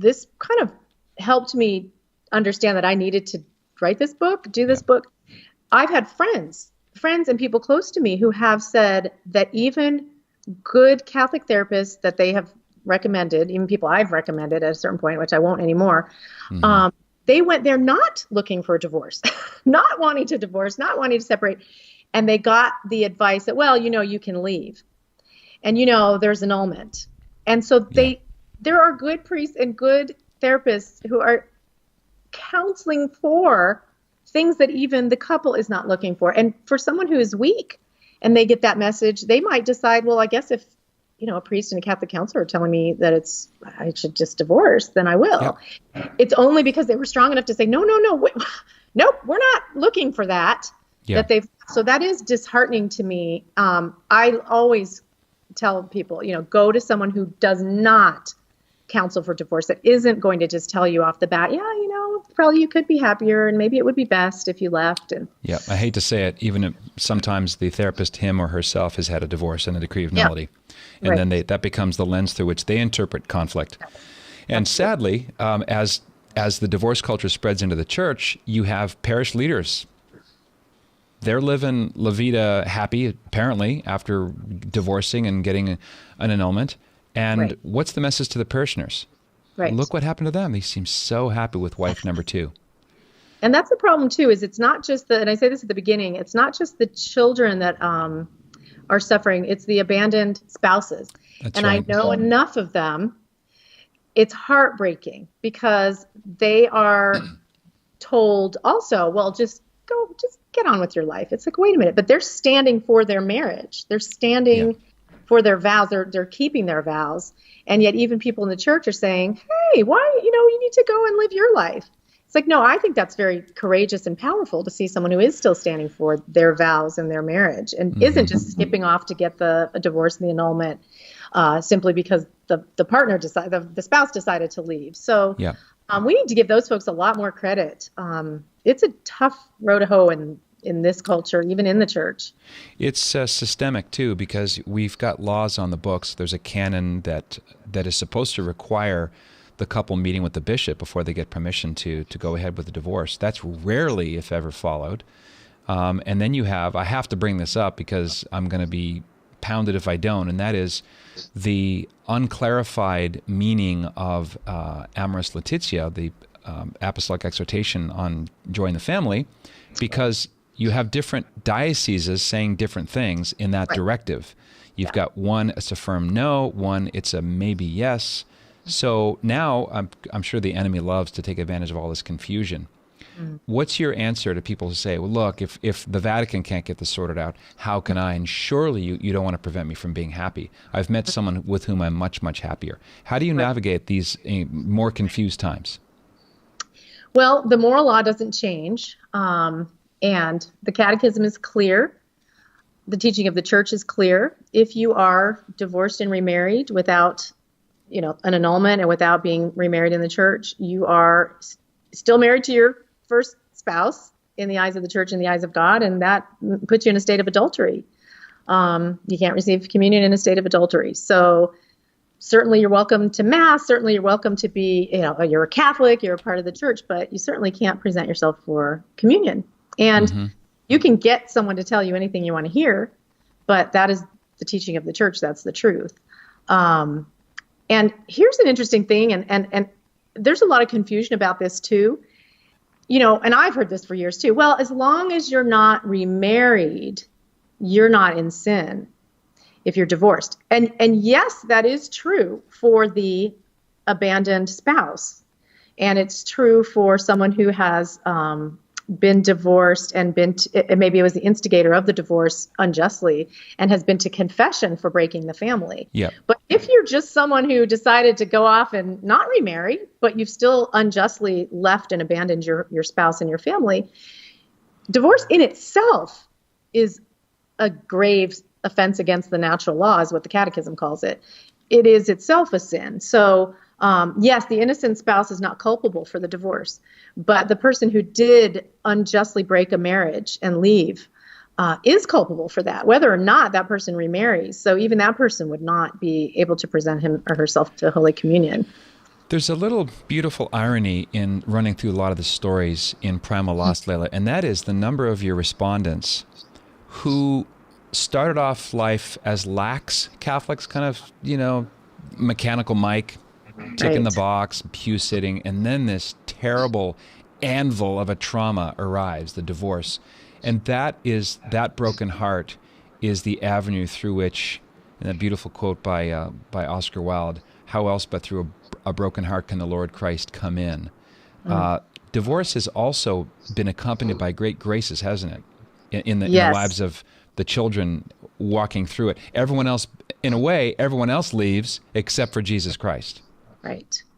this kind of helped me understand that I needed to write this book, do this book. I've had friends and people close to me who have said that even good Catholic therapists that they have recommended, even people I've recommended at a certain point, which I won't anymore, they went there not looking for a divorce, not wanting to divorce, not wanting to separate. And they got the advice that, well, you can leave. And, there's annulment. And so there are good priests and good therapists who are counseling for things that even the couple is not looking for. And for someone who is weak and they get that message, they might decide, well, I guess if, a priest and a Catholic counselor are telling me that I should just divorce, then I will. Yep. It's only because they were strong enough to say, no, wait, nope, we're not looking for that. Yep. So that is disheartening to me. I always tell people, go to someone who does not counsel for divorce, that isn't going to just tell you off the bat, probably you could be happier and maybe it would be best if you left. And yeah, I hate to say it, even if sometimes the therapist, him or herself, has had a divorce and a decree of nullity. And then that becomes the lens through which they interpret conflict. And sadly, as the divorce culture spreads into the church, you have parish leaders. They're living La Vida happy, apparently, after divorcing and getting an annulment. And what's the message to the parishioners? Look what happened to them. They seem so happy with wife number 2. And that's the problem, too, is it's not just and I say this at the beginning, it's not just the children that are suffering, it's the abandoned spouses. That's and right. I know enough of them. It's heartbreaking because they are told also, well, just get on with your life. It's like, wait a minute, but they're standing for their marriage. They're standing for their vows. They're keeping their vows. And yet even people in the church are saying, hey, why, you need to go and live your life. It's like, no, I think that's very courageous and powerful to see someone who is still standing for their vows and their marriage and isn't just skipping off to get a divorce and the annulment simply because the partner the spouse decided to leave. So we need to give those folks a lot more credit. It's a tough row to hoe in this culture, even in the church. It's systemic, too, because we've got laws on the books. There's a canon that is supposed to require the couple meeting with the bishop before they get permission to go ahead with the divorce. That's rarely, if ever, followed. And then I have to bring this up because I'm going to be pounded if I don't, and that is the unclarified meaning of Amoris Laetitia, the apostolic exhortation on joy in the family, because you have different dioceses saying different things in that directive. You've got one, it's a firm no, one, it's a maybe yes. So now I'm sure the enemy loves to take advantage of all this confusion. What's your answer to people who say, well, look, if the Vatican can't get this sorted out, how can I? And surely you don't want to prevent me from being happy. I've met someone with whom I'm much, much happier. How do you navigate these more confused times? Well, the moral law doesn't change. And the catechism is clear. The teaching of the church is clear. If you are divorced and remarried without, an annulment and without being remarried in the church, you are still married to your first spouse in the eyes of the church and the eyes of God, and that puts you in a state of adultery. You can't receive communion in a state of adultery. So certainly you're welcome to Mass. Certainly you're welcome to be, you're a Catholic, you're a part of the church, but you certainly can't present yourself for communion. And you can get someone to tell you anything you want to hear, but that is the teaching of the church. That's the truth. And here's an interesting thing, and there's a lot of confusion about this too. And I've heard this for years too. Well, as long as you're not remarried, you're not in sin if you're divorced. And yes, that is true for the abandoned spouse. And it's true for someone who has been divorced and maybe it was the instigator of the divorce unjustly and has been to confession for breaking the family. Yeah. But if you're just someone who decided to go off and not remarry, but you've still unjustly left and abandoned your spouse and your family, divorce in itself is a grave offense against the natural law, is what the Catechism calls it. It is itself a sin. So yes, the innocent spouse is not culpable for the divorce, but the person who did unjustly break a marriage and leave is culpable for that, whether or not that person remarries. So even that person would not be able to present him or herself to Holy Communion. There's a little beautiful irony in running through a lot of the stories in Primal Loss, Leila, and that is the number of your respondents who started off life as lax Catholics, kind of, mechanical Mike, ticking the Right. box, pew sitting, and then this terrible anvil of a trauma arrives, the divorce. And that broken heart is the avenue through which, and a beautiful quote by Oscar Wilde, how else but through a broken heart can the Lord Christ come in? Mm. Divorce has also been accompanied by great graces, hasn't it? In the Yes. lives of the children walking through it. Everyone else, in a way, everyone else leaves except for Jesus Christ. Right.